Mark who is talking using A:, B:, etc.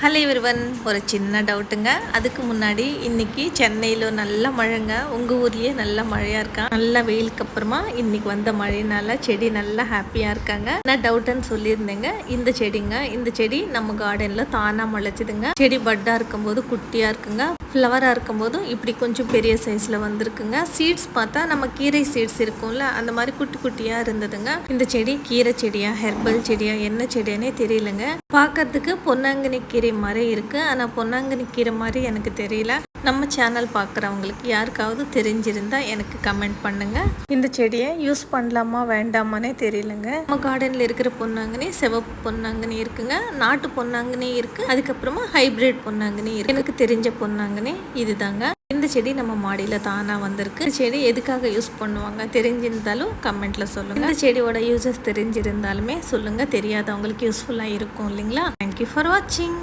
A: Hello everyone, ஒரு சின்ன டவுட்டுங்க. அதுக்கு முன்னாடி இன்னைக்கு சென்னையில் நல்ல மழைங்க. உங்கள் ஊர்லேயே நல்ல மழையாக இருக்கா? நல்ல வெயிலுக்கு அப்புறமா இன்னைக்கு வந்த மழையினால செடி நல்லா ஹாப்பியாக இருக்காங்க. நான் டவுட்டுன்னு சொல்லியிருந்தேங்க. இந்த செடிங்க, இந்த செடி நம்ம கார்டனில் தானாக முளைச்சிதுங்க. செடி பட்டாக இருக்கும்போது குட்டியாக இருக்குங்க. ஃப்ளவராக இருக்கும்போதும் இப்படி கொஞ்சம் பெரிய சைஸில் வந்திருக்குங்க. சீட்ஸ் பார்த்தா நம்ம கீரை சீட்ஸ் இருக்கும்ல, அந்த மாதிரி குட்டி குட்டியாக இருந்ததுங்க. இந்த செடி கீரை செடியா, ஹெர்பல் செடியா, என்ன செடியானே தெரியலங்க. பார்க்கறதுக்கு பொன்னாங்கண்ணி கீரை மாதிரி இருக்கு, ஆனால் பொன்னாங்கண்ணி கீரை மாதிரி எனக்கு தெரியல. நம்ம சேனல் பார்க்குறவங்களுக்கு யாருக்காவது தெரிஞ்சிருந்தா எனக்கு கமெண்ட் பண்ணுங்க. இந்த செடியை யூஸ் பண்ணலாமா வேண்டாமானே தெரியலங்க. நம்ம கார்டனில் இருக்கிற பொன்னாங்கண்ணி சிவப்பு பொன்னாங்கண்ணி இருக்குங்க, நாட்டு பொன்னாங்கண்ணி இருக்கு, அதுக்கப்புறமா ஹைபிரிட் பொன்னாங்கண்ணி இருக்கு. எனக்கு தெரிஞ்ச பொன்னாங்கண்ணி இதுதாங்க. இந்த செடி நம்ம மாடியில் தானாக வந்திருக்கு. இந்த செடி எதுக்காக யூஸ் பண்ணுவாங்க தெரிஞ்சிருந்தாலும் கமெண்ட்ல சொல்லுங்க. இந்த செடியோட யூசஸ் தெரிஞ்சிருந்தாலுமே சொல்லுங்க, தெரியாதவங்களுக்கு யூஸ்ஃபுல்லாக இருக்கும் இல்லைங்களா? தேங்க்யூ ஃபார் வாட்சிங்.